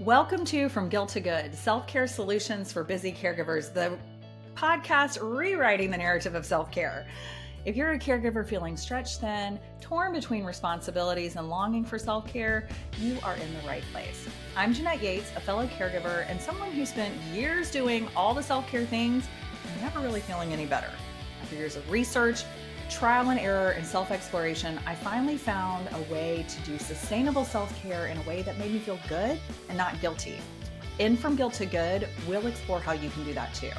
Welcome to From Guilt to Good, Self-Care Solutions for Busy Caregivers, the podcast rewriting the narrative of self-care. If you're a caregiver feeling stretched thin, torn between responsibilities and longing for self-care, you are in the right place. I'm Jeanette Yates, a fellow caregiver and someone who spent years doing all the self-care things and never really feeling any better. After years of research, trial and error, and self-exploration, I finally found a way to do sustainable self-care in a way that made me feel good and not guilty. In From Guilt to Good, we'll explore how you can do that too.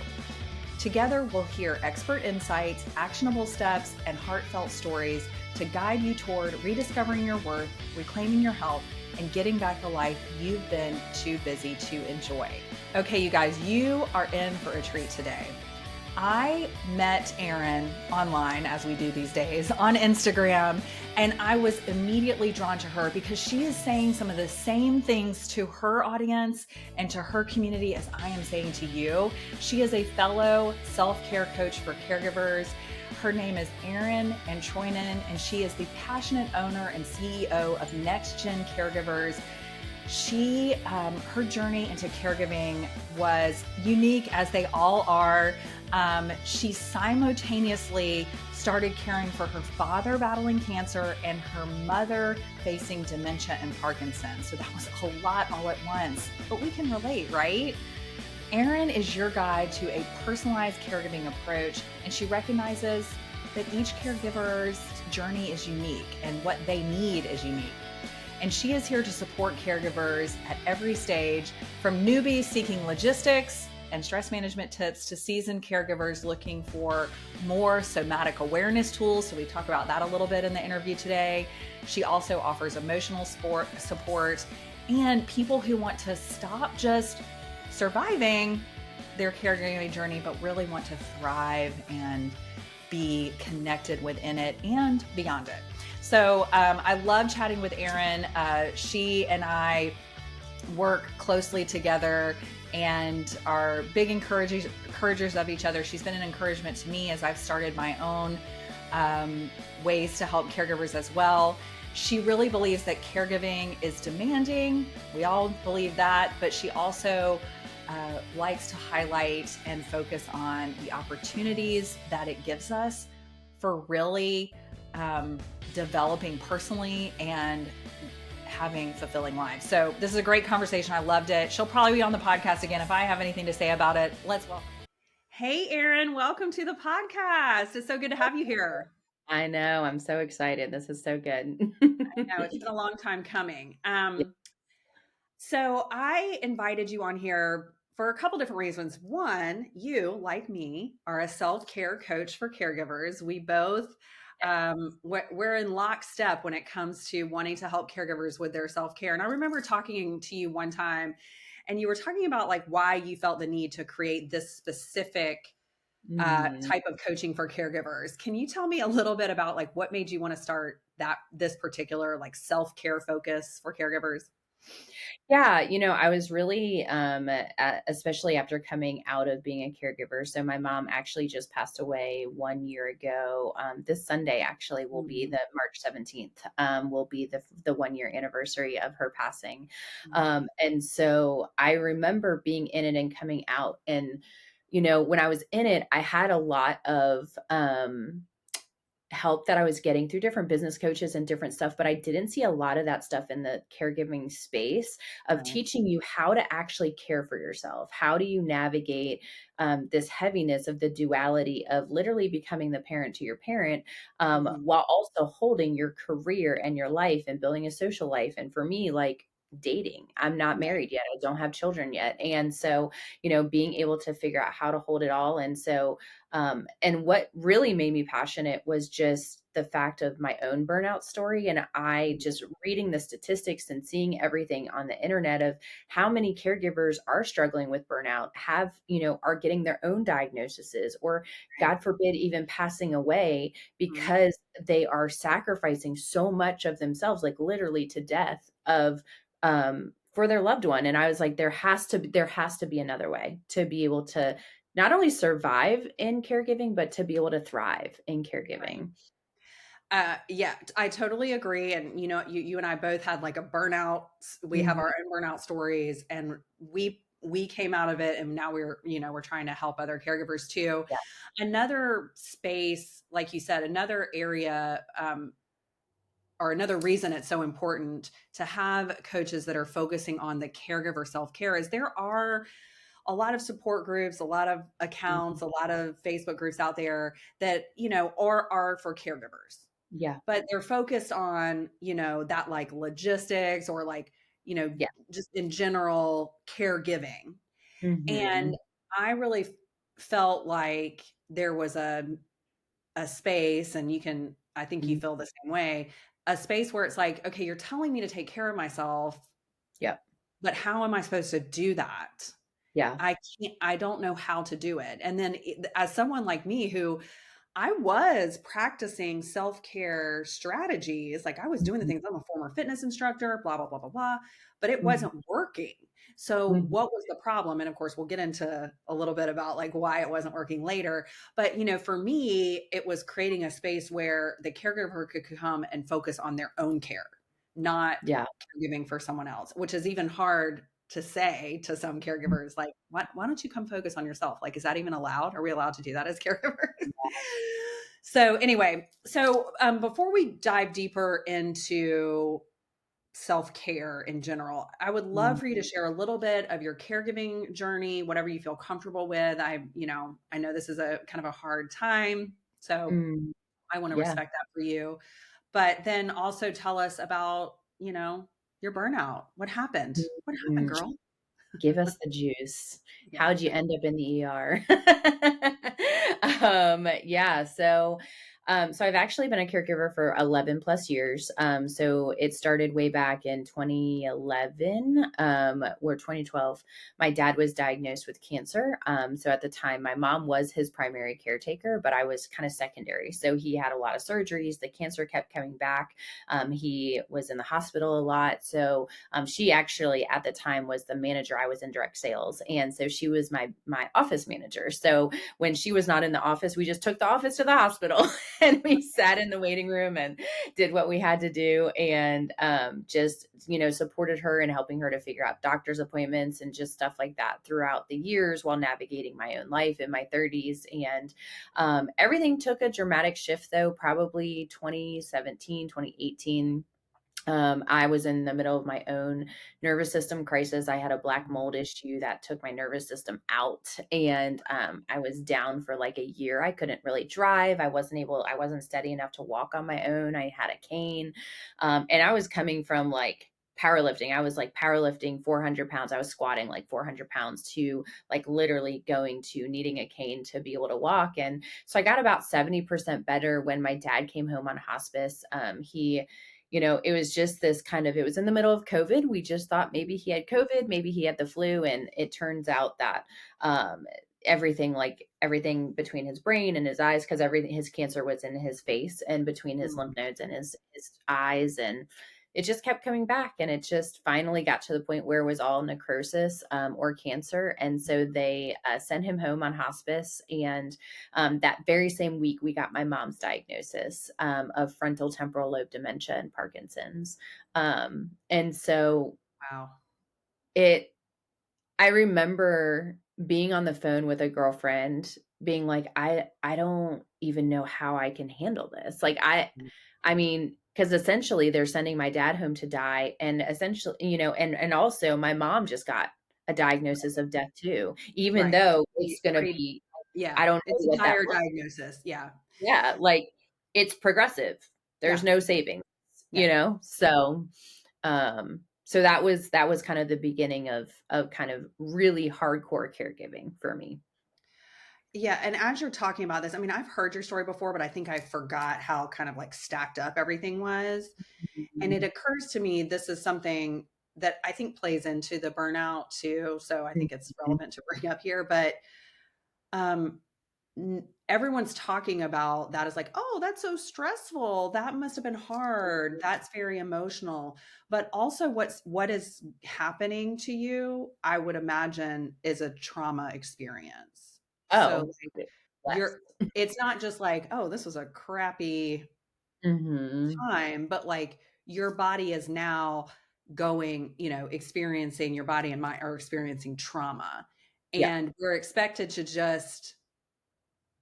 Together, we'll hear expert insights, actionable steps, and heartfelt stories to guide you toward rediscovering your worth, reclaiming your health, and getting back the life you've been too busy to enjoy. Okay, you guys, you are in for a treat today. I met Erin online, as we do these days, on Instagram, and I was immediately drawn to her because she is saying some of the same things to her audience and to her community as I am saying to you. She is a fellow self-care coach for caregivers. Her name is Erin Antroinen, and she is the passionate owner and CEO of Next Gen Caregivers. Her journey into caregiving was unique, as they all are. She simultaneously started caring for her father battling cancer and her mother facing dementia and Parkinson's. So that was a lot all at once, but we can relate, right? Erin is your guide to a personalized caregiving approach, and she recognizes that each caregiver's journey is unique and what they need is unique. And she is here to support caregivers at every stage, from newbies seeking logistics and stress management tips to seasoned caregivers looking for more somatic awareness tools. So we talk about that a little bit in the interview today. She also offers emotional support and people who want to stop just surviving their caregiving journey, but really want to thrive and be connected within it and beyond it. So I love chatting with Erin. She and I work closely together and are big encouragers of each other. She's been an encouragement to me as I've started my own ways to help caregivers as well. She really believes that caregiving is demanding. We all believe that, but she also likes to highlight and focus on the opportunities that it gives us for really developing personally and having fulfilling lives. So this is a great conversation. I loved it. She'll probably be on the podcast again if I have anything to say about it. Let's welcome. Hey, Erin, welcome to the podcast. It's so good to have you here. I know. I'm so excited. This is so good. I know it's been a long time coming. So I invited you on here for a couple different reasons. One, you, like me, are a self-care coach for caregivers. We both we're in lockstep when it comes to wanting to help caregivers with their self-care. And I remember talking to you one time, and you were talking about like why you felt the need to create this specific type of coaching for caregivers. Can you tell me a little bit about like what made you want to start this particular like self-care focus for caregivers? Yeah, I was really, especially after coming out of being a caregiver. So my mom actually just passed away 1 year ago. This Sunday actually will be the March 17th, will be the 1 year anniversary of her passing. And so I remember being in it and coming out. And, when I was in it, I had a lot of, help that I was getting through different business coaches and different stuff, but I didn't see a lot of that stuff in the caregiving space of teaching you how to actually care for yourself. How do you navigate this heaviness of the duality of literally becoming the parent to your parent, while also holding your career and your life and building a social life. And for me, like, dating. I'm not married yet. I don't have children yet. And so, being able to figure out how to hold it all. And so, and what really made me passionate was just the fact of my own burnout story. And I just reading the statistics and seeing everything on the internet of how many caregivers are struggling with burnout, are getting their own diagnoses, or God forbid, even passing away because they are sacrificing so much of themselves, like literally to death for their loved one. And I was like, there has to be another way to be able to not only survive in caregiving, but to be able to thrive in caregiving. Yeah, I totally agree. And you and I both had like a burnout. We have Mhm. our own burnout stories, and we came out of it, and now we're trying to help other caregivers too. Yeah. Another space, like you said, another area, or another reason it's so important to have coaches that are focusing on the caregiver self care is there are a lot of support groups, a lot of Mhm. accounts, a lot of Facebook groups out there that are for caregivers, Yeah. but they're focused on, that like logistics or like, Yeah. just in general caregiving. And Mhm. I really felt like there was a space, and I think you Mhm. feel the same way, a space where it's like, okay, you're telling me to take care of myself, Yeah. but how am I supposed to do that? Yeah. I don't know how to do it. And then as someone like me who I was practicing self-care strategies. Like I was doing the Mhm. things. I'm a former fitness instructor, blah, blah, blah, blah, blah, but it Mhm. wasn't working. So Mhm. what was the problem? And of course, we'll get into a little bit about like why it wasn't working later. But for me, it was creating a space where the caregiver could come and focus on their own care, not Yeah. caregiving for someone else, which is even hard to say to some caregivers, like, why don't you come focus on yourself? Like, is that even allowed? Are we allowed to do that as caregivers? So anyway, before we dive deeper into self-care in general, I would love Mhm. for you to share a little bit of your caregiving journey, whatever you feel comfortable with. I know this is a kind of a hard time, so Mm. I want to Yeah. respect that for you. But then also tell us about, your burnout. What happened? What happened, Mhm. girl? Give us the juice. Yeah. How'd you end up in the ER? Yeah, so I've actually been a caregiver for 11 plus years. So it started way back in 2011, or 2012. My dad was diagnosed with cancer. So at the time, my mom was his primary caretaker, but I was kind of secondary. So he had a lot of surgeries. The cancer kept coming back. He was in the hospital a lot. So she actually at the time was the manager. I was in direct sales, and so she was my office manager. So when she was not in the office, we just took the office to the hospital, and we sat in the waiting room and did what we had to do, and just supported her and helping her to figure out doctor's appointments and just stuff like that throughout the years while navigating my own life in my 30s. And everything took a dramatic shift though, probably 2017, 2018. I was in the middle of my own nervous system crisis. I had a black mold issue that took my nervous system out, and I was down for like a year. I couldn't really drive. I wasn't steady enough to walk on my own. I had a cane, and I was coming from like powerlifting. I was like powerlifting 400 pounds. I was squatting like 400 pounds to like literally going to needing a cane to be able to walk. And so I got about 70% better when my dad came home on hospice. It was just this kind of, it was in the middle of COVID. We just thought maybe he had COVID, maybe he had the flu. And it turns out that everything between his brain and his eyes, because everything, his cancer was in his face and between his lymph nodes and his eyes. And it just kept coming back. And it just finally got to the point where it was all necrosis, or cancer. And so they sent him home on hospice. And that very same week, we got my mom's diagnosis of frontal temporal lobe dementia and Parkinson's. And so Wow. it, I remember being on the phone with a girlfriend being like, I don't even know how I can handle this. Like I mean, because essentially they're sending my dad home to die. And essentially, and also my mom just got a diagnosis of death too, even Right. though Pretty it's gonna pretty be, Yeah, I don't know it's a what that dire looks. diagnosis. Yeah. Yeah, like, it's progressive. There's Yeah. no saving, Yeah. So that was kind of the beginning of kind of really hardcore caregiving for me. Yeah, and as you're talking about this, I mean, I've heard your story before, but I think I forgot how kind of like stacked up everything was. And it Mhm. occurs to me this is something that I think plays into the burnout too. So I think it's Mhm. relevant to bring up here. But um, everyone's talking about that as like, oh, that's so stressful. That must have been hard. That's very emotional. But also, what is happening to you, I would imagine, is a trauma experience. So Oh, like, yes. you're it's not just like, oh, this was a crappy, Mhm. time, but like your body is now going, experiencing your body and mind are experiencing trauma. Yeah. And we're expected to just,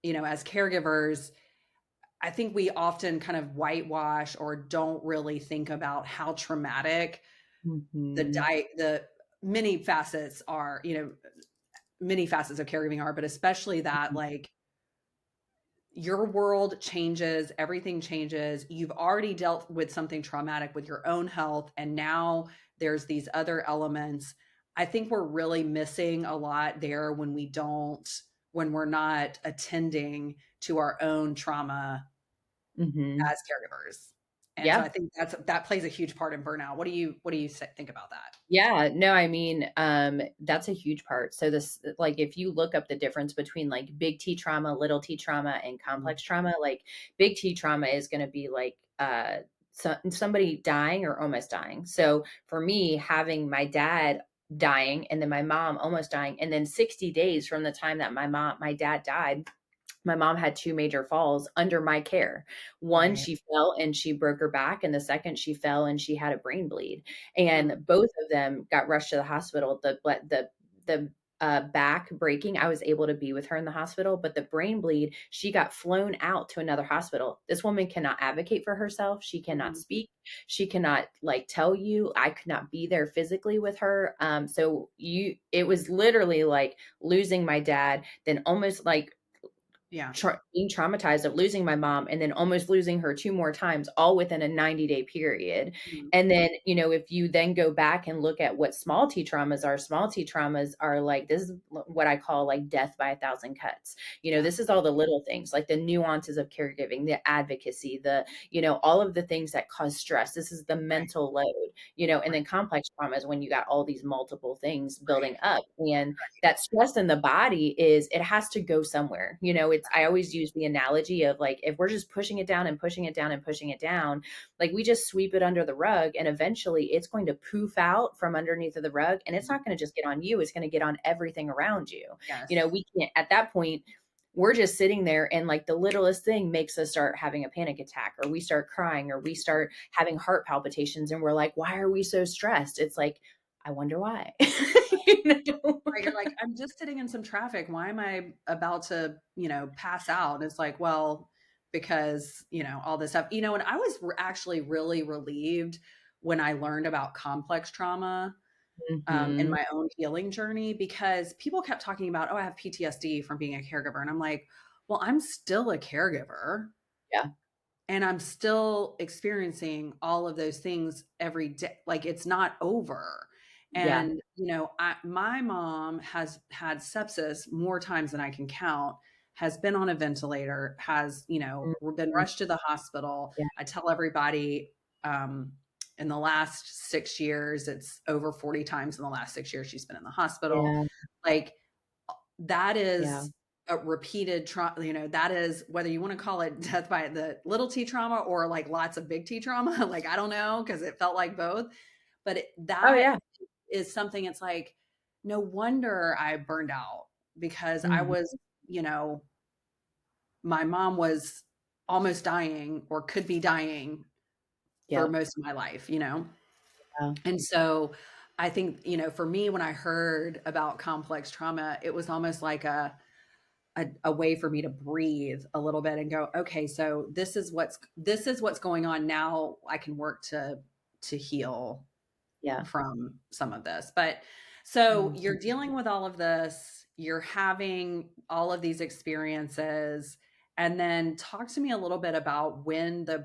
as caregivers, I think we often kind of whitewash or don't really think about how traumatic Mhm. the many facets are, many facets of caregiving are, but especially that Mhm. like your world changes, everything changes. You've already dealt with something traumatic with your own health, and now there's these other elements. I think we're really missing a lot there when we're not attending to our own trauma Mhm. as caregivers. And so I Yeah. think that plays a huge part in burnout. What do you think about that? Yeah, no, I mean, that's a huge part. So this, like, if you look up the difference between like big T trauma, little T trauma, and Mhm. complex trauma, like big T trauma is going to be like, somebody dying or almost dying. So for me, having my dad dying and then my mom almost dying, and then 60 days from the time that my dad died, my mom had 2 major falls under my care. One, Right. she fell and she broke her back, and the second, she fell and she had a brain bleed. Mm, And both of them got rushed to the hospital. The back breaking, I was able to be with her in the hospital, but the brain bleed, she got flown out to another hospital. This woman cannot advocate for herself. She cannot mhm. speak. She cannot, like, tell you. I could not be there physically with her. So it was literally like losing my dad, then almost like Yeah. being traumatized of losing my mom and then almost losing her 2 more times all within a 90-day period. Mhm. And then, if you then go back and look at what small T traumas are like, this is what I call like death by a thousand cuts. Yeah. This is all the little things, like the nuances of caregiving, the advocacy, all of the things that cause stress. This is the Right. mental load, and Right. then complex trauma is when you got all these multiple things Right. building up. And that stress in the body is, it has to go somewhere. I always use the analogy of like, if we're just pushing it down and pushing it down and pushing it down, like we just sweep it under the rug, and eventually it's going to poof out from underneath of the rug, and it's Mhm. not going to just get on you, it's going to get on everything around you. Yes. We can't, at that point, we're just sitting there, and like the littlest thing makes us start having a panic attack, or we start crying, or we start having heart palpitations, and we're like, why are we so stressed? It's like, I wonder why. you know? Right, you're like, "I'm just sitting in some traffic. Why am I about to, pass out?" And it's like, "Well, because, all this stuff." And I was actually really relieved when I learned about complex trauma, in Mhm. my own healing journey because people kept talking about, "Oh, I have PTSD from being a caregiver." And I'm like, "Well, I'm still a caregiver." Yeah. And I'm still experiencing all of those things every day. Like it's not over. Yeah. And, my mom has had sepsis more times than I can count, has been on a ventilator, has, been Mhm. rushed to the hospital. Yeah. I tell everybody, in the last 6 years, it's over 40 times in the last 6 years she's been in the hospital. Yeah. Like that Yeah. is a repeated trauma, that is whether you want to call it death by the little T trauma or like lots of big T trauma, like I don't know because it felt like both, but Oh, that yeah. is something it's like no wonder I burned out because I Mhm. was, my mom was almost dying or could be dying for Yep. most of my life. Yeah. And so I think, for me when I heard about complex trauma, it was almost like a way for me to breathe a little bit and go, okay, so this is what's going on now. I can work to heal Yeah. from some of this. But so Mhm. you're dealing with all of this, you're having all of these experiences, and then talk to me a little bit about when did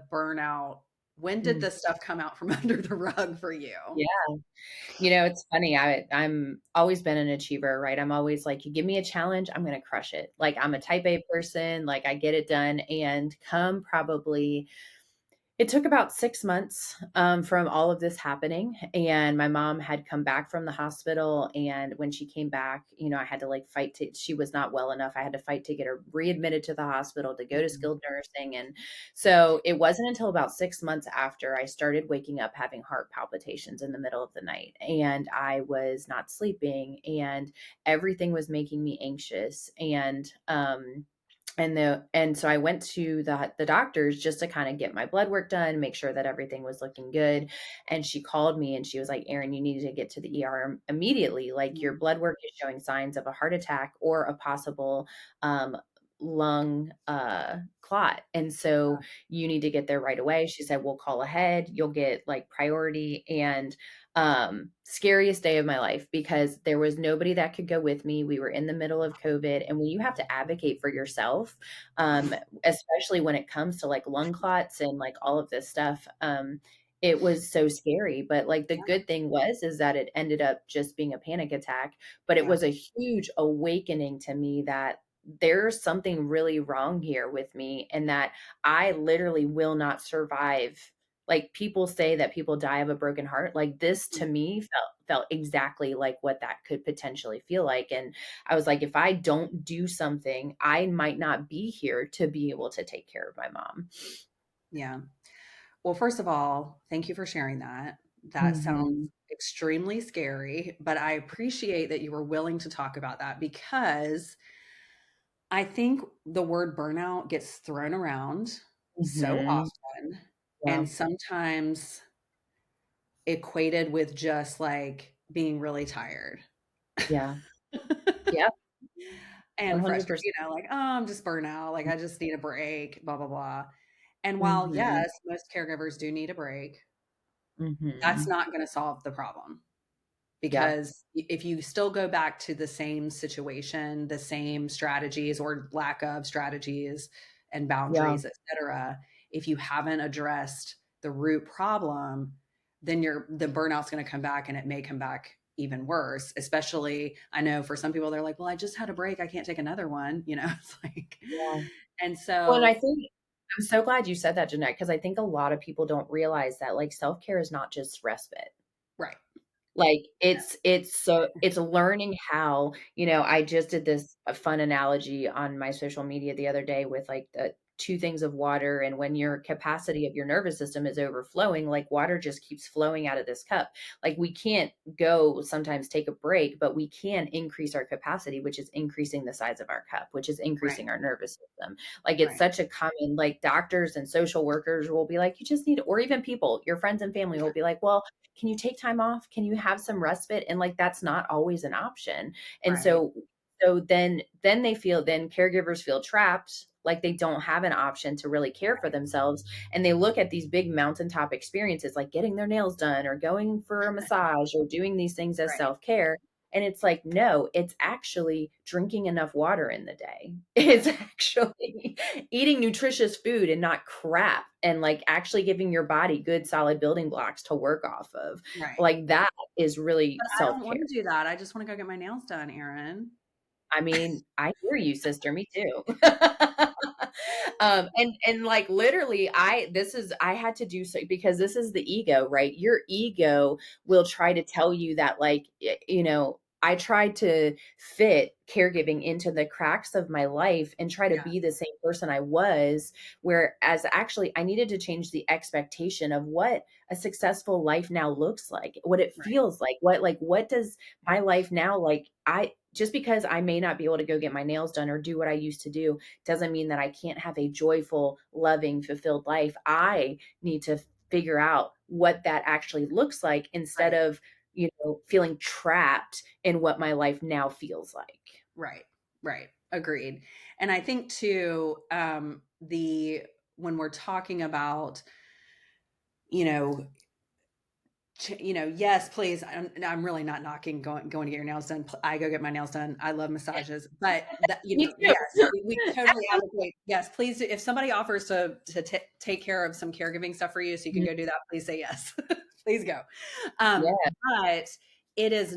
Mm. this stuff come out from under the rug for you? Yeah. It's funny. I'm always been an achiever, right? I'm always like, you give me a challenge, I'm gonna crush it. Like I'm a type A person, like I get it done. And come probably it took about 6 months, from all of this happening, and my mom had come back from the hospital, and when she came back, I had to, like, fight to she was not well enough, I had to fight to get her readmitted to the hospital, to go to Mhm. skilled nursing, and so it wasn't until about 6 months after I started waking up having heart palpitations in the middle of the night, and I was not sleeping, and everything was making me anxious, and, And so I went to the doctors just to kind of get my blood work done, make sure that everything was looking good. And she called me and she was like, Erin, you need to get to the ER immediately. Like your Mhm. blood work is showing signs of a heart attack or a possible um, lung clot. And so you need to get there right away. She said, we'll call ahead. You'll get like priority. And scariest day of my life because there was nobody that could go with me. We were in the middle of COVID. And when you have to advocate for yourself, um, especially when it comes to like lung clots and like all of this stuff, it was so scary. But like the Yeah. good thing is that it ended up just being a panic attack, but it Yeah. was a huge awakening to me that there's something really wrong here with me and that I literally will not survive. Like people say that people die of a broken heart. Like this to me felt exactly like what that could potentially feel like. And I was like, if I don't do something, I might not be here to be able to take care of my mom. Yeah. Well, first of all, thank you for sharing that. That sounds Mhm. extremely scary, but I appreciate that you were willing to talk about that because I think the word burnout gets thrown around so Mhm. often Yeah. and sometimes equated with just like being really tired. Yeah. Yep. And frustrated, 100%. like, oh, I'm just burnt out. Like, I just need a break, blah, blah, blah. And while, Mhm. yes, most caregivers do need a break, that's Mhm. not going to solve the problem. Yeah. Because if you still go back to the same situation, the same strategies or lack of strategies and Yeah. boundaries, et cetera, if you haven't addressed the root problem, then the burnout's going to come back and it may come back even worse. Especially, I know for some people, they're like, well, I just had a break. I can't take another one. It's like, Yeah. and Well, and I so, think I'm so glad you said that, Jeanette, because I think a lot of people don't realize that like self-care is not just respite. right. Like, it's learning how, I just did this a fun analogy on my social media the other day with, like, the 2 things of water, and when your capacity of your nervous system is overflowing, like, water just keeps flowing out of this cup. Like, we can't go sometimes take a break, but we can increase our capacity, which is increasing the size of our cup, which is Right. increasing our nervous system. Like, it's Right. such a common like, doctors and social workers will be like, "You just need" or even people, your friends and family will be like, "Well, can you take time off? Can you have some respite?" And like that's not always an option. And Right. so then caregivers feel trapped, like they don't have an option to really care for themselves. And they look at these big mountaintop experiences like getting their nails done or going for a massage or doing these things as Right. self-care. And it's like, no, it's actually drinking enough water in the day. Right. It's actually eating nutritious food and not crap and like actually giving your body good solid building blocks to work off of. Right. Like that is really But I don't want self-care. to do that. I just want to go get my nails done, Erin. I mean, I hear you, sister. Me too. And like literally, I had to do so because this is the ego, right? Your ego will try to tell you that, like, I tried to fit caregiving into the cracks of my life and try to Yeah. be the same person I was, whereas actually I needed to change the expectation of what a successful life now looks like, what it Right. feels like, what does my life now like I just because I may not be able to go get my nails done or do what I used to do doesn't mean that I can't have a joyful, loving, fulfilled life. I need to figure out what that actually looks like instead Right. of, feeling trapped in what my life now feels like. Right. Right. Agreed. And I think too, the when we're talking about, you know, yes, please. I'm really not knocking going to get your nails done. I go get my nails done. I love massages, but that, Me yes, too. we totally advocate. Yes, please. If somebody offers to take care of some caregiving stuff for you, so you can go do that, please say yes. Please go. Yeah. But it is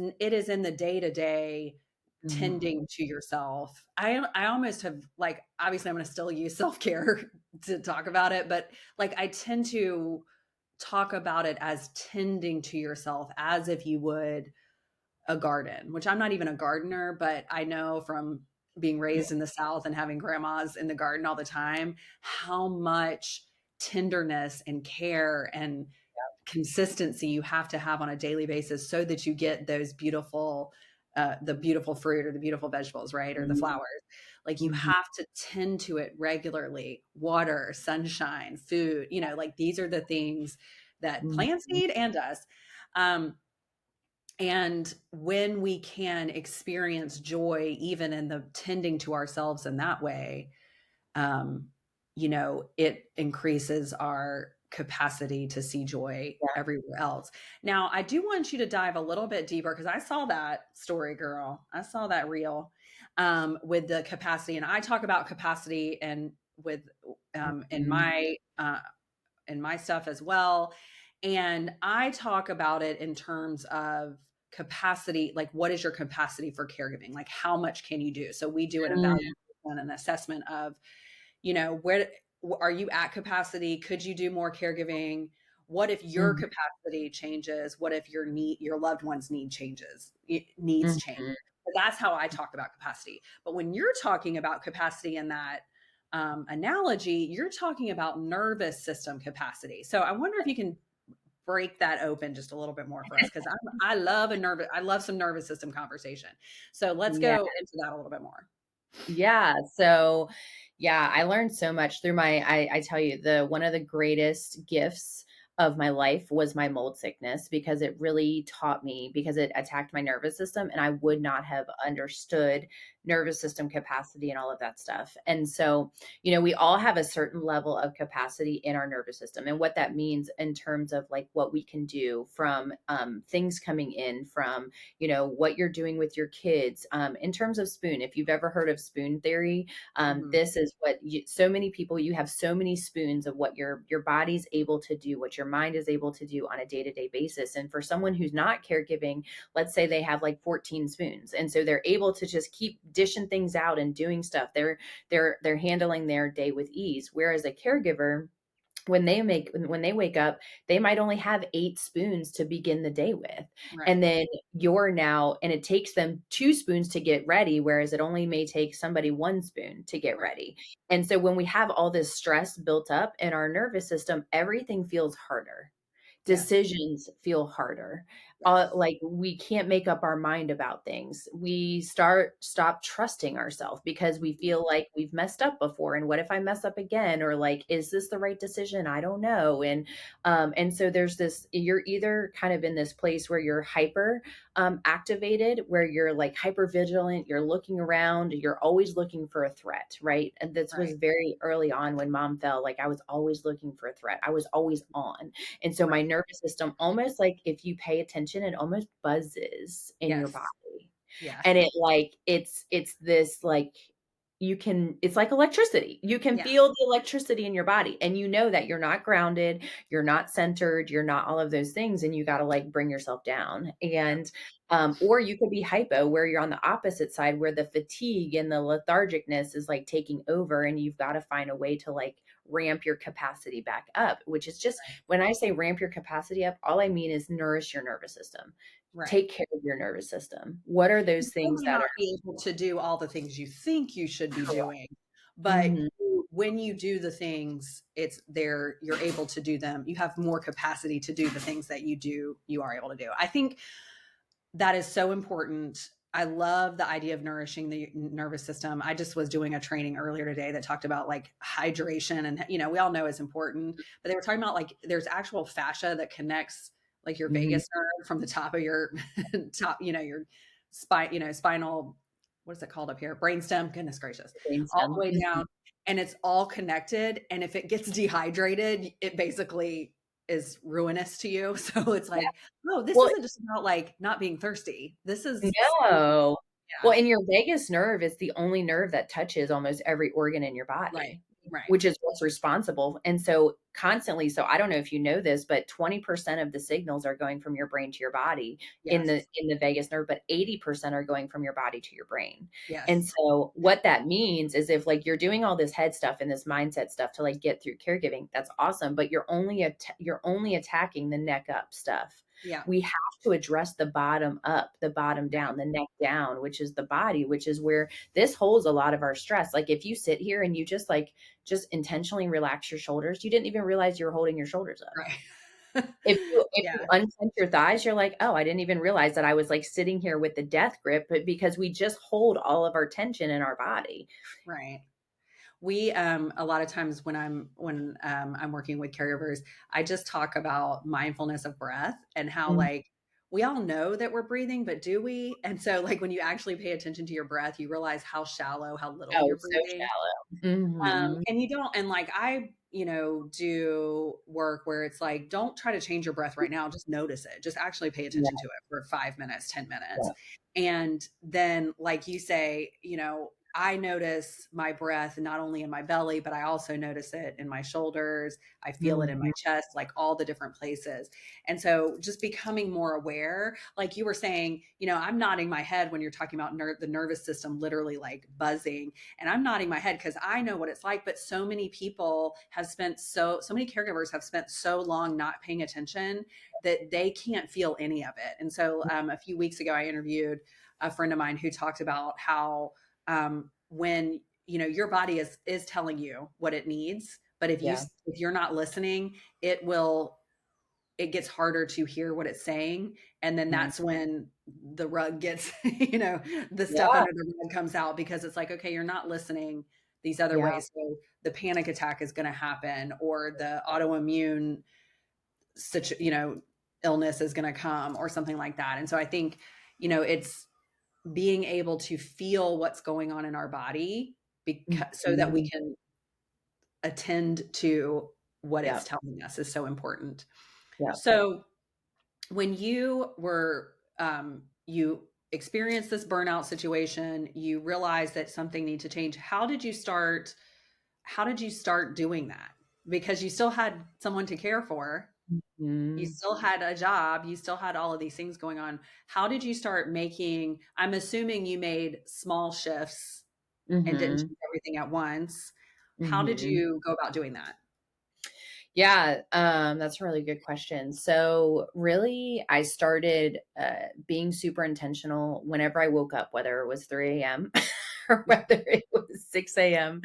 in the day to day Mhm. tending to yourself. I almost have like obviously I'm going to still use self care to talk about it, but like I tend to talk about it as tending to yourself as if you would a garden, which I'm not even a gardener, but I know from being raised in the South and having grandmas in the garden all the time, how much tenderness and care and consistency you have to have on a daily basis so that you get those beautiful the beautiful fruit or the beautiful vegetables, right? Or the Mhm. flowers. Like you Mhm. have to tend to it regularly. Water, sunshine, food, like these are the things that plants Mhm. need and us. Um, and when we can experience joy, even in the tending to ourselves in that way, um, it increases our capacity to see joy Yeah. everywhere else. Now, I do want you to dive a little bit deeper because I saw that story, girl. I saw that reel with the capacity, and I talk about capacity and with Mhm. in my stuff as well. And I talk about it in terms of capacity, like what is your capacity for caregiving? Like how much can you do? So we do an Mm. evaluation, an assessment of where are you at capacity? Could you do more caregiving? What if your Mhm. capacity changes? What if your loved one's needs change? Mhm. So that's how I talk about capacity. But when you're talking about capacity in that analogy, you're talking about nervous system capacity. So I wonder if you can break that open just a little bit more for us because I love some nervous system conversation. So let's Yeah. go into that a little bit more. Yeah. So, yeah, I learned so much through I tell you, the one of the greatest gifts of my life was my mold sickness because it really taught me because it attacked my nervous system and I would not have understood nervous system capacity and all of that stuff. And so, we all have a certain level of capacity in our nervous system and what that means in terms of like what we can do from things coming in from what you're doing with your kids in terms of spoon. If you've ever heard of spoon theory, Mhm. this is what so many people, you have so many spoons of what your body's able to do, what your mind is able to do on a day-to-day basis. And for someone who's not caregiving, let's say they have like 14 spoons and so they're able to just keep dishing things out and doing stuff. They're handling their day with ease, whereas a caregiver, when they wake up, they might only have 8 spoons to begin the day with. Right. And then you're now and it takes them 2 spoons to get ready, whereas it only may take somebody 1 spoon to get Right. ready. And so when we have all this stress built up in our nervous system, everything feels harder. Yes. Decisions feel harder. Yes. Like we can't make up our mind about things. We stop trusting ourselves because we feel like we've messed up before. And what if I mess up again? Or like, is this the right decision? I don't know. And so there's this, you're either kind of in this place where you're hyper activated, where you're like hyper vigilant, you're looking around, you're always looking for a threat, right? And this was Right. very early on when mom fell, like I was always looking for a threat. I was always on. And so my Right. nervous system almost like if you pay attention, it almost buzzes in your Yes. body. Yeah. And it like it's this like it's like electricity. You can Yeah. feel the electricity in your body and you know that you're not grounded, you're not centered, you're not all of those things and you got to like bring yourself down. Yep. And or you could be hypo where you're on the opposite side where the fatigue and the lethargicness is like taking over and you've got to find a way to like ramp your capacity back up, which is just when I say ramp your capacity up, all I mean is nourish your nervous system. Right. Take care of your nervous system. What are You those still things may that not are be able to do all the things you think you should be correct? doing, but Mhm. when you do the things, you're able to do them. You have more capacity to do the things that you are able to do. I think that is so important. I love the idea of nourishing the nervous system. I just was doing a training earlier today that talked about like hydration and we all know it's important, but they were talking about like there's actual fascia that connects like your Mhm. vagus nerve from the top of your top, your spine, spinal, what is it called up here? Brainstem, goodness gracious, all the Brainstem. way Mhm. down. And it's all connected. And if it gets dehydrated, it basically is ruinous to you. So it's Yeah. like, oh, this Well, isn't just about like not being thirsty. This is no. yeah. Well, and your vagus nerve is the only nerve that touches almost every organ in your Right. body, Right. which is what's responsible. And so constantly, so I don't know if you know this, but 20% of the signals are going from your brain to your body Yes. in the vagus nerve, but 80% are going from your body to your brain. And Yes. so what that means is if like you're doing all this head stuff and this mindset stuff to like get through caregiving, that's awesome, but you're only attacking the neck up stuff. Yeah. We have to address the bottom up, the bottom Right. down, the neck down, which is the body, which is where this holds a lot of our stress. Like if you sit here and you just intentionally relax your shoulders, you didn't even realize you were holding your shoulders up. Right. If you Yeah, unclench your thighs, you're like, "Oh, I didn't even realize that I was, like, sitting here with the death grip," but because we just hold all of our tension in our body. right. We a lot of times I'm working with caregivers, I just talk about mindfulness of breath and how Mm. like we all know that we're breathing, but do we? And so like when you actually pay attention to your breath, you realize how shallow, how little Oh, you're so breathing. shallow. Mhm. And you don't, and like I, do work where it's like, don't try to change your breath right now. Just notice it. Just actually pay Yeah, attention to it for 5 minutes, 10 minutes. yeah. And then, like you say, I notice my breath not only in my belly, but I also notice it in my shoulders. I feel it in my Mhm. chest, like all the different places. And so just becoming more aware, like you were saying, I'm nodding my head when you're talking about the nervous system literally like buzzing, and I'm nodding my head because I know what it's like. But so many people have spent so many caregivers have spent so long not paying attention that they can't feel any of it. And so a few weeks ago, I interviewed a friend of mine who talked about how when your body is telling you what it needs, but Yeah. if you're not listening, it gets harder to hear what it's saying. And then Mm. that's when the rug gets, the stuff Yeah, under the rug comes out, because it's like, okay, you're not listening these other yeah. ways. So the panic attack is going to happen, or the autoimmune, illness is going to come, or something like that. And so I think, it's being able to feel what's going on in our body, because so that we Mhm. can attend to what it's Yep, telling us is so important. yep. So when you experienced this burnout situation, you realized that something needed to change. How did you start doing that? Because you still had someone to care for, you Mhm. still had a job, you still had all of these things going on. How did you start making I'm assuming you made small shifts and didn't Mhm. change everything at once. How did Mhm. you go about doing that? Yeah, that's a really good question. So, really, I started being super intentional whenever I woke up, whether it was 3 a.m. or whether it was 6 a.m.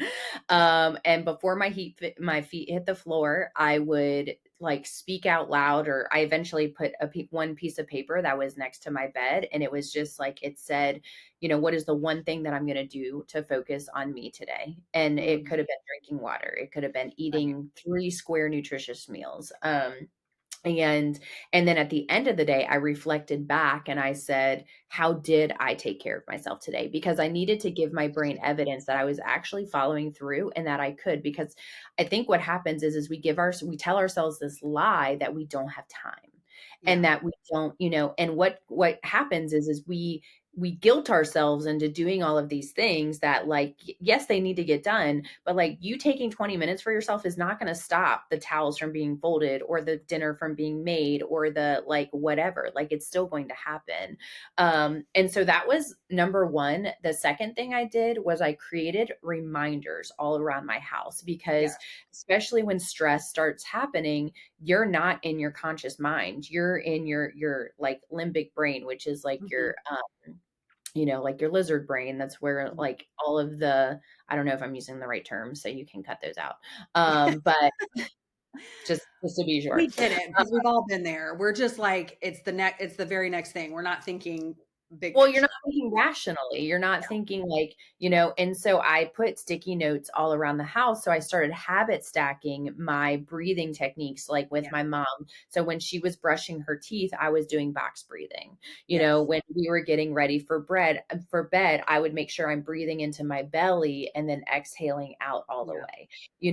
And before my feet hit the floor, I would like speak out loud, or I eventually put one piece of paper that was next to my bed, and it was just like it said, what is the one thing that I'm going to do to focus on me today? And it Mm, could have been drinking water. It could have been right. eating 3 square nutritious meals. And then at the end of the day, I reflected back and I said, how did I take care of myself today? Because I needed to give my brain evidence that I was actually following through and that I could. Because I think what happens is we tell ourselves this lie that we don't have time, and Yeah. that we don't, and what happens is we guilt ourselves into doing all of these things that, like, yes, they need to get done, but like you taking 20 minutes for yourself is not going to stop the towels from being folded or the dinner from being made or the like whatever. Like it's still going to happen. And so that was number one. The second thing I did was I created reminders all around my house, Yeah. because especially when stress starts happening, you're not in your conscious mind. You're in your like limbic brain, which is like Mhm. like your lizard brain. That's where Mhm. like all of the, I don't know if I'm using the right terms, so you can cut those out. But just to be We sure. get it, because we've all been there. We're just like, it's the very next thing. We're not thinking big Well, you're not picture. thinking rationally. You're not thinking like, and so I put sticky notes all around the house. So I started habit stacking my breathing techniques, like with Yeah. my mom. So when she was brushing her teeth, I was doing box breathing. Yes. When we were getting ready for bed, I would make sure I'm breathing into my belly and then exhaling out all the Yeah. way.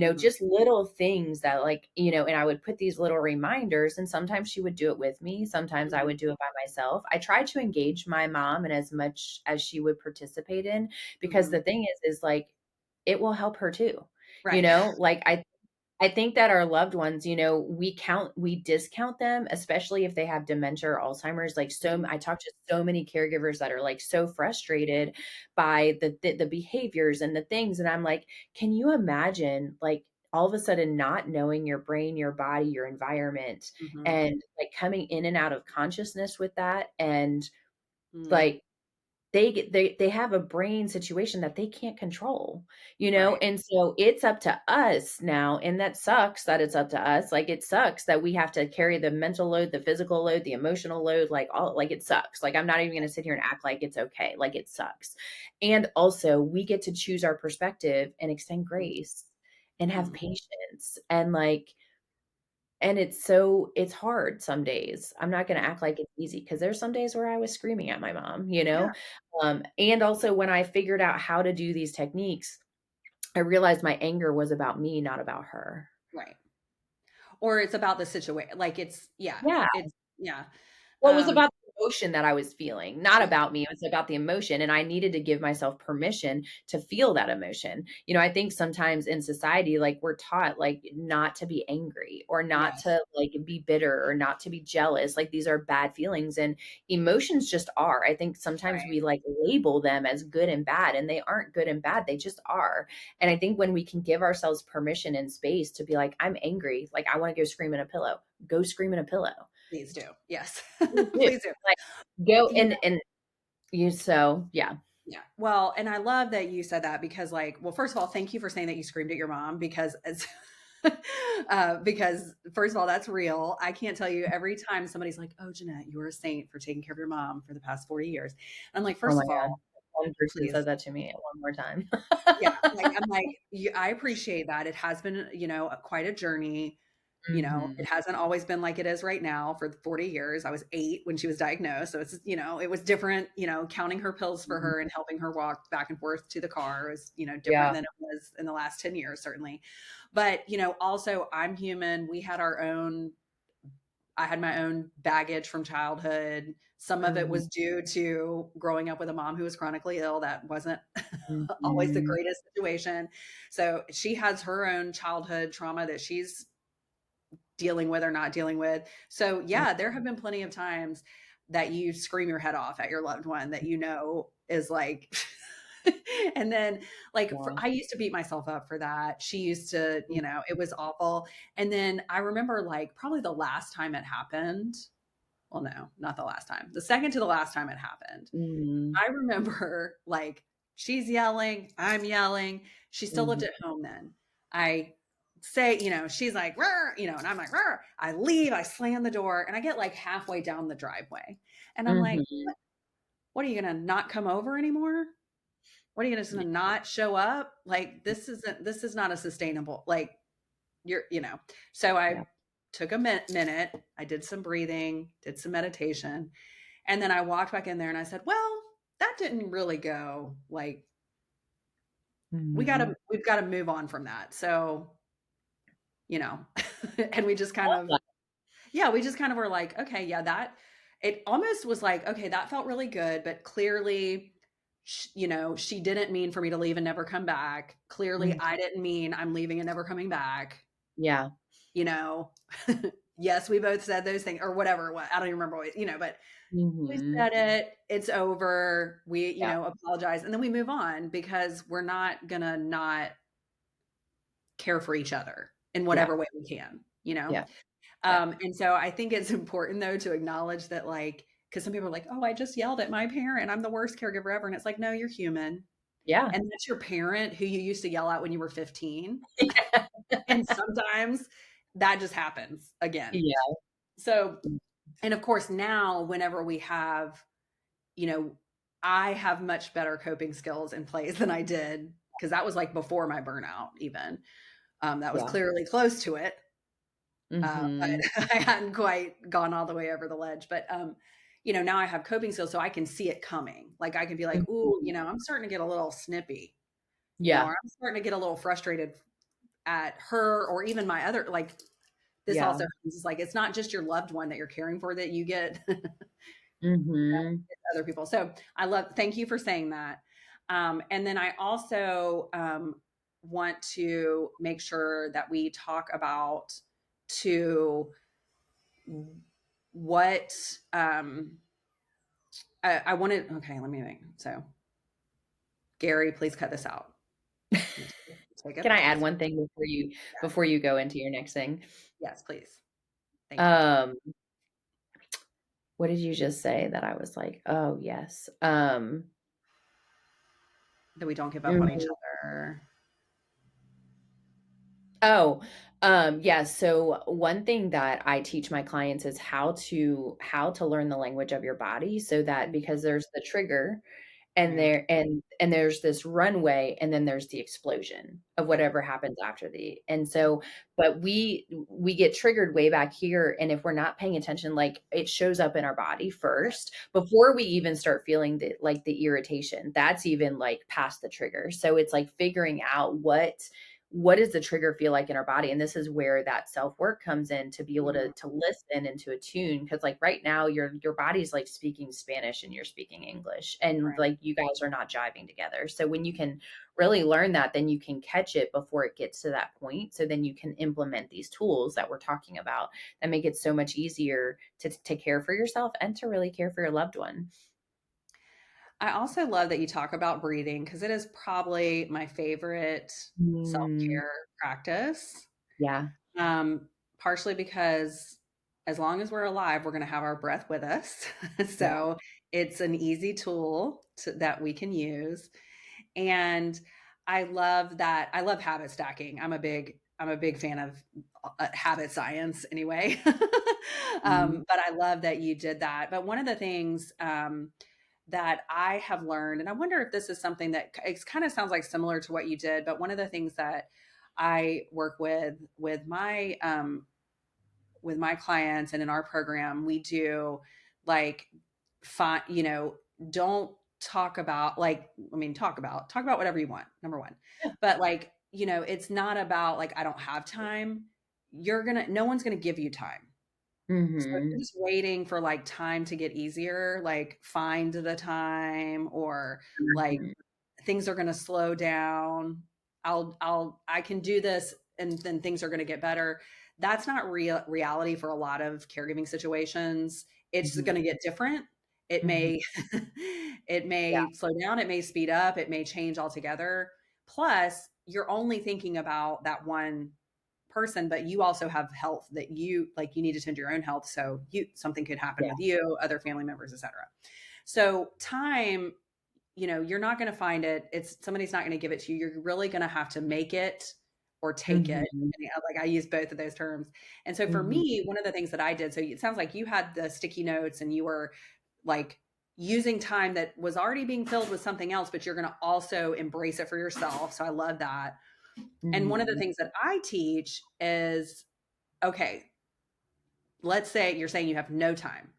Mhm. Just little things that like, and I would put these little reminders, and sometimes she would do it with me. Sometimes I Mhm. would do it by myself. I tried to engage my mom and as much as she would participate in, because Mhm. the thing is like, it will help her too. Right. Like I think that our loved ones, we discount them, especially if they have dementia or Alzheimer's. Like Mhm. I talk to so many caregivers that are like so frustrated by the behaviors and the things. And I'm like, can you imagine like all of a sudden not knowing your brain, your body, your environment, Mhm. and like coming in and out of consciousness with that, and Mm. like they have a brain situation that they can't control, Right. and so it's up to us now, and that sucks that it's up to us, like, it sucks that we have to carry the mental load, the physical load, the emotional load, like, all like, it sucks, like, I'm not even gonna sit here and act like it's okay, like, it sucks, and also, we get to choose our perspective and extend grace and have Mm. patience, and it's hard some days. I'm not gonna Yeah. act like it's easy because there's some days where I was screaming at my mom, Yeah. and also when I figured out how to do these techniques, I realized my anger was about me, not about her. Right. Or it's about the situation. Like it's yeah. Yeah. It's yeah. Well, it was Um, about the emotion that I was feeling, not about me. It was about the emotion, and I needed to give myself permission to feel that emotion. I think sometimes in society, like, we're taught, like, not to be angry or not yes. to, like, be bitter or not to be jealous, like, these are bad feelings, and emotions just are. I think sometimes Right. we, like, label them as good and bad, and they aren't good and bad, they just are, and I think when we can give ourselves permission and space to be like, "I'm angry, like, I wanna go scream in a pillow," go scream in a pillow. Please do. Yes. Please do. Please do. Like, go You and you so yeah. Yeah. Well, and I love that you said that because well, first of all, thank you for saying that you screamed at your mom because it's because first of all, that's real. I can't tell you every time somebody's like, "Oh, Jeanette, you were a saint for taking care of your mom for the past 40 years." I'm like, Oh first my of god. all, One person please. said that to me one more time. Yeah. Like, I'm like, I appreciate that. It has been, quite a journey. Mhm. It hasn't always been like it is right now for 40 years. I was 8 when she was diagnosed. So it was different, counting her pills for Mhm. her and helping her walk back and forth to the car was, different Yeah. than it was in the last 10 years, certainly. But, also I'm human. I had my own baggage from childhood. Some of it Mhm. was due to growing up with a mom who was chronically ill. That wasn't always the Mhm. greatest situation. So she has her own childhood trauma that she's dealing with or not dealing with. So, Mm, yeah, there have been plenty of times that you scream your head off at your loved one that is like and then yeah. I used to beat myself up for that. She used to, Mm, it was awful. And then I remember like probably the last time it happened. Well, no, not the last time. The second to the last time it happened. mhm. I remember like she's yelling, I'm yelling. She still lived Mhm. at home then. I say, she's like, "Rrr," and I'm like, "Rrr." I leave, I slam the door, and I get like halfway down the driveway. And I'm like, Mhm. what are you gonna not come over anymore? What are you gonna Yeah. not show up? Like this is not a sustainable like So Yeah. I took a minute, I did some breathing, did some meditation, and then I walked back in there and I said, well, that didn't really go like Mhm. we've got to move on from that. So, you know, and we just kind Love of that. yeah, we just kind of were like, okay, yeah, that it almost was like, okay, that felt really good, but clearly she didn't mean for me to leave and never come back. Clearly Mhm. I didn't mean I'm leaving and never coming back. Yeah. You know, yes, we both said those things or whatever. I don't even remember what, but we Mhm. said it, it's over. We, Yeah. apologize and then we move on because we're not gonna not care for each other in Yeah. whatever way we can. Yeah. Yeah. And so I think it's important though to acknowledge that like, because some people are like, oh, I just yelled at my parent. I'm the worst caregiver ever. And it's like, no, you're human. Yeah. And that's your parent who you used to yell at when you were 15. Yeah. And sometimes that just happens again. Yeah. So, and of course, now whenever we have, you know, I have much better coping skills in place than I did because that was like before my burnout, even. That was Yeah. clearly close to it, but Mhm. I hadn't quite gone all the way over the ledge. But now I have coping skills, so I can see it coming. Like I can be like, "Ooh, Mhm. I'm starting to get a little snippy," or Yeah. I'm starting to get a little frustrated at her, or even my other like. This Yeah. also is like it's not just your loved one that you're caring for that you get Mhm. other people. So thank you for saying that. And then I also want to make sure that we talk about to what I wanted. Okay, let me think. So, Gary, please cut this out. Take a Can I add pause. one thing Yes, before you go into your next thing? yes, please. Thank you. Um, what did you just say that I was like, "Oh, yes." that we don't give up on each Mhm. other? Oh, yeah. So one thing that I teach my clients is how to learn the language of your body so that because there's the trigger and Right. there's this runway and then there's the explosion of whatever happens after the and so but we get triggered way back here and if we're not paying attention like it shows up in our body first before we even start feeling the irritation that's even like past the trigger so it's like figuring out what does the trigger feel like in our body and this is where that self-work comes in to be able Mhm. to listen and to attune because like right now your body's like speaking Spanish and you're speaking English and Right. like you guys are not jiving together so when you can really learn that then you can catch it before it gets to that point so then you can implement these tools that we're talking about that make it so much easier to care for yourself and to really care for your loved one. I also love that you talk about breathing because it is probably my favorite Mm, self-care practice. yeah, Um, Partially because as long as we're alive, we're going to have our breath with us. yeah, So it's an easy tool that we can use. And I love that. I love habit stacking. I'm a big fan of habit science anyway. mhm, But I love that you did that. But one of the things that I have learned, and I wonder if this is something that it kind of sounds like similar to what you did, but one of the things that I work with my clients and in our program, we do like find, don't talk about like, I mean, talk about whatever you want, number one. But like, it's not about like, I don't have time. No one's gonna give you time. So if you're mhm, just waiting for like time to get easier, like find the time or like mhm, things are going to slow down. I can do this and then things are going to get better. That's not reality for a lot of caregiving situations. It's mhm, going to get different. It mhm, may it yeah, may slow down, it may speed up, it may change altogether. Plus, you're only thinking about that one person, but you also have health that you need to tend to your own health. So something could happen yeah, with you, other family members, etc. So time, you're not going to find it. Somebody's not going to give it to you. You're really going to have to make it or take it. mhm, And, like I use both of those terms. And so for mhm, me, one of the things that I did, so it sounds like you had the sticky notes and you were like using time that was already being filled with something else, but you're going to also embrace it for yourself. So I love that. And one of the mhm, things that I teach is, okay, let's say you're saying you have no time.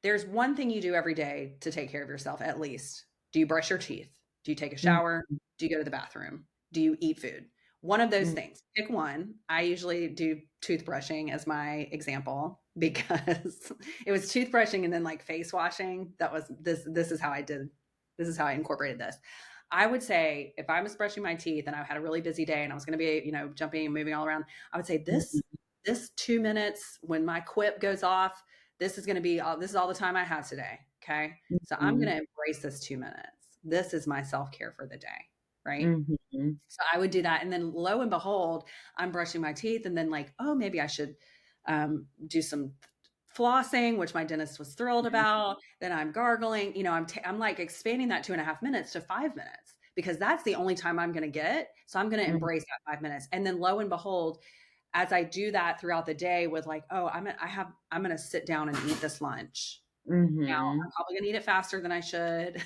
There's one thing you do every day to take care of yourself, at least. Do you brush your teeth? Do you take a mhm, shower? Do you go to the bathroom? Do you eat food? One of those mhm, things. Pick one. I usually do toothbrushing as my example because it was toothbrushing and then like face washing. That was this is how I did this is how I incorporated this. I would say if I was brushing my teeth and I had a really busy day and I was going to be, jumping and moving all around, I would say mhm, this 2 minutes when my quip goes off, this is all the time I have today. Okay. So I'm going mhm, to embrace this 2 minutes. This is my self care for the day. Right. mhm, So I would do that. And then lo and behold, I'm brushing my teeth and then like, oh, maybe I should do some flossing, which my dentist was thrilled about. Then I'm gargling, I'm like expanding that 2.5 minutes to 5 minutes because that's the only time I'm going to get. So I'm going to mhm, embrace that 5 minutes. And then lo and behold, as I do that throughout the day with like, oh, I'm going to sit down and eat this lunch. Now, I'm mhm, probably going to eat it faster than I should,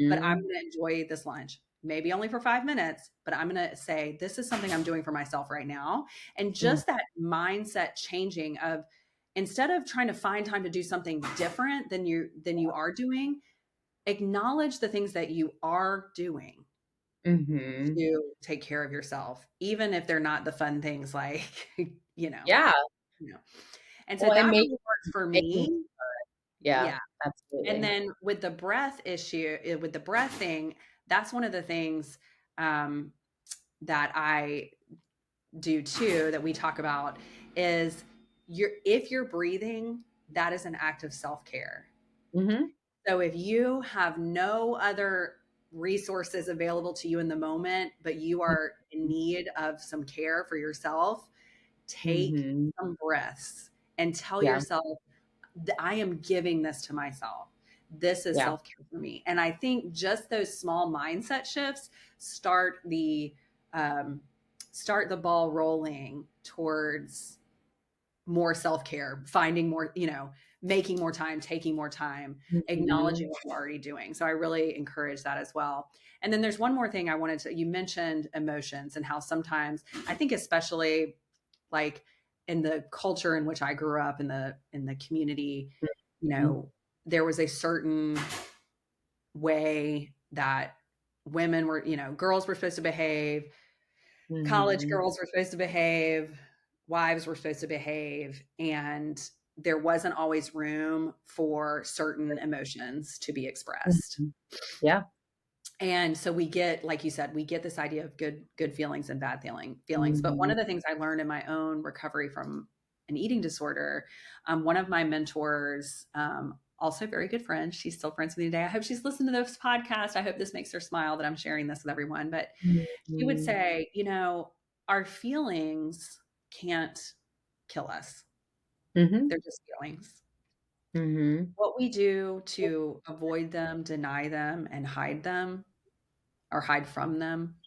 but I'm mhm, going to enjoy this lunch. Maybe only for 5 minutes, but I'm going to say, this is something I'm doing for myself right now. And mhm, just that mindset changing of instead of trying to find time to do something different than you are doing, acknowledge the things that you are doing mhm. to take care of yourself, even if they're not the fun things like, you know, Yeah. you know. And so Well, and that make really works for making me. yeah, Yeah. And absolutely. then with the breath issue, with the breath thing, that's one of the things um, that I do too, that we talk about is if you're breathing, that is an act of self-care. Mhm, So if you have no other resources available to you in the moment, but you are in need of some care for yourself, take mhm. some breaths and tell Yeah. yourself, I am giving this to myself. this is Yeah. self-care for me. And I think just those small mindset shifts um, start the ball rolling towards more self-care, finding more, making more time, taking more time, Mhm. acknowledging what you're already doing. So I really encourage that as well. And then there's one more thing you mentioned emotions and how sometimes I think, especially like in the culture in which I grew up, in the community, Mhm. there was a certain way that women were, girls were supposed to behave, college Mhm. girls were supposed to behave, wives were supposed to behave, and there wasn't always room for certain emotions to be expressed. Mhm. Yeah. And so we get, like you said, we get this idea of good feelings and bad feelings. But one Mhm. of the things I learned in my own recovery from an eating disorder, one of my mentors, also a very good friend, she's still friends with me today. I hope she's listened to this podcast. I hope this makes her smile that I'm sharing this with everyone. But she would Mhm. say, our feelings can't kill us. Mhm. They're just feelings. Mhm. What we do to avoid them, deny them, and hide them or hide from them,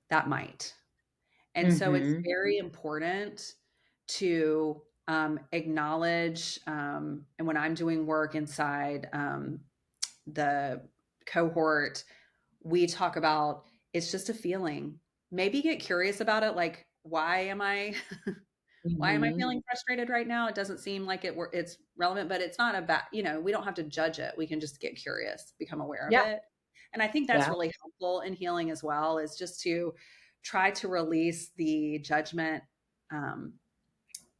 that might. And so it's Mhm. very important to acknowledge, and when I'm doing work inside the cohort, we talk about it's just a feeling. Maybe get curious about it. Like, why am I Mhm. feeling frustrated right now? It doesn't seem like it's relevant, but it's not about, we don't have to judge it. We can just get curious, become aware of Yeah. it. And I think that's Yeah. really helpful in healing as well, is just to try to release the judgment um,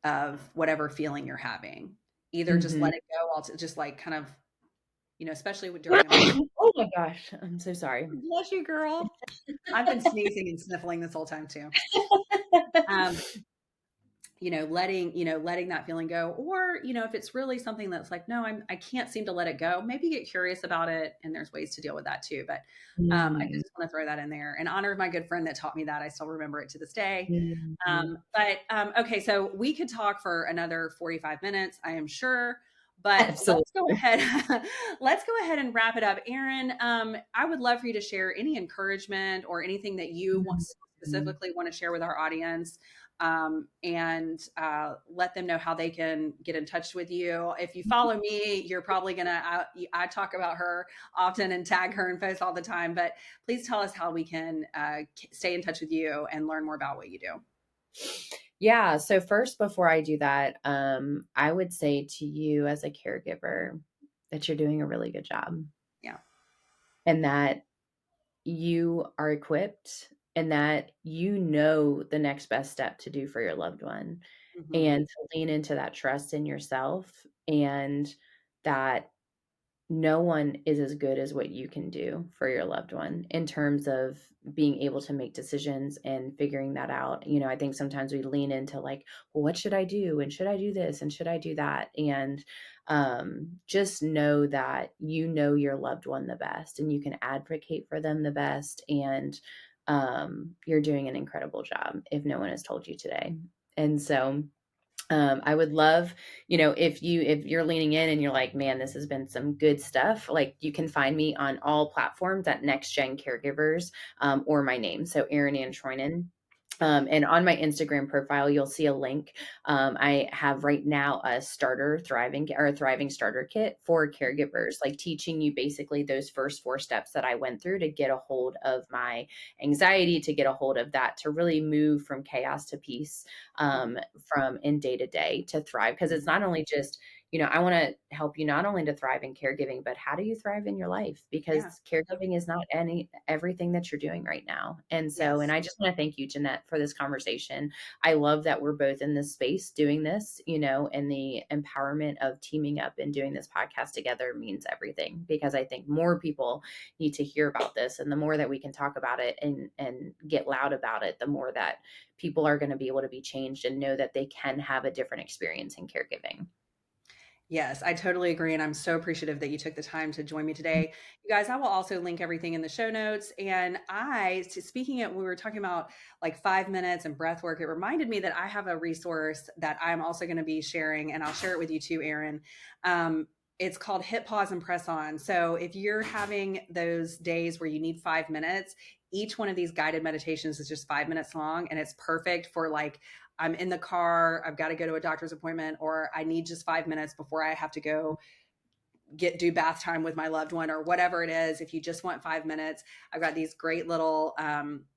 of whatever feeling you're having. Either just Mhm. let it go, just like kind of, especially during emotional. Oh my gosh, I'm so sorry. Bless you, girl. I've been sneezing and sniffling this whole time too. Um, letting that feeling go, or, if it's really something that's like, no, I can't seem to let it go, maybe get curious about it. And there's ways to deal with that too. But I Mm. just want to throw that in there and honor my good friend that taught me that. I still remember it to this day. Mhm. Okay, so we could talk for another 45 minutes, I am sure, but Absolutely. let's go ahead and wrap it up. Erin, I would love for you to share any encouragement or anything that you Mhm. specifically want to share with our audience, and let them know how they can get in touch with you. If you follow me, you're probably gonna. I talk about her often and tag her and post all the time. But please tell us how we can stay in touch with you and learn more about what you do. Yeah, so first, before I do that, I would say to you as a caregiver that you're doing a really good job Yeah. and that you are equipped and that you know the next best step to do for your loved one Hmm. and to lean into that trust in yourself and that no one is as good as what you can do for your loved one in terms of being able to make decisions and figuring that out. I think sometimes we lean into like, well, what should I do? And should I do this? And should I do that? And just know that you know your loved one the best and you can advocate for them the best. And you're doing an incredible job if no one has told you today. And so, I would love, if you're leaning in and you're like, man, this has been some good stuff. Like you can find me on all platforms at Next Gen Caregivers, or my name. So Erin Antroinen. And on my Instagram profile, you'll see a link. I have right now a thriving starter kit for caregivers, like teaching you basically those first 4 steps that I went through to get a hold of my anxiety, to get a hold of that, to really move from chaos to peace, from in day to day to thrive. Because it's not only just, I want to help you not only to thrive in caregiving, but how do you thrive in your life? Yeah. Because caregiving is not everything that you're doing right now. And so, and Yes. I just want to thank you, Jeanette, for this conversation. I love that we're both in this space doing this, and the empowerment of teaming up and doing this podcast together means everything because I think more people need to hear about this. And the more that we can talk about it and get loud about it, the more that people are going to be able to be changed and know that they can have a different experience in caregiving. Yes, I totally agree. And I'm so appreciative that you took the time to join me today. You guys, I will also link everything in the show notes. And speaking of, we were talking about like 5 minutes and breath work. It reminded me that I have a resource that I'm also going to be sharing, and I'll share it with you too, Erin. Um, It's called hit, pause, and press on. So if you're having those days where you need 5 minutes, each one of these guided meditations is just 5 minutes long, and it's perfect for like, I'm in the car, I've got to go to a doctor's appointment, or I need just 5 minutes before I have to go do bath time with my loved one, or whatever it is. If you just want 5 minutes, I've got these great little,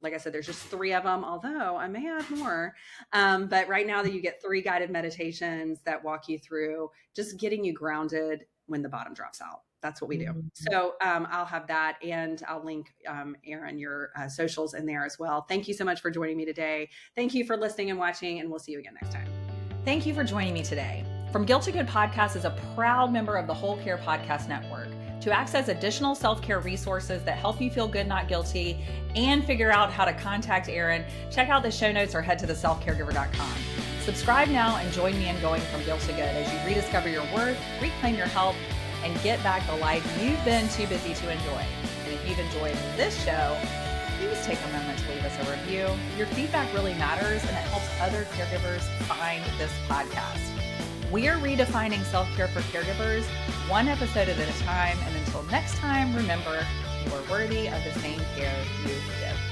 like I said, there's just 3 of them, although I may add more. But right now that you get 3 guided meditations that walk you through just getting you grounded when the bottom drops out. That's what we do. So I'll have that, and I'll link, Erin, your socials in there as well. Thank you so much for joining me today. Thank you for listening and watching, and we'll see you again next time. Thank you for joining me today. From Guilt to Good Podcast is a proud member of the Whole Care Podcast Network. To access additional self-care resources that help you feel good, not guilty, and figure out how to contact Erin, check out the show notes or head to theselfcaregiver.com. Subscribe now and join me in going from guilt to good as you rediscover your worth, reclaim your health, and get back the life you've been too busy to enjoy. And if you've enjoyed this show, please take a moment to leave us a review. Your feedback really matters, and it helps other caregivers find this podcast. We're redefining self-care for caregivers, one episode at a time. And until next time, remember, you are worthy of the same care you give.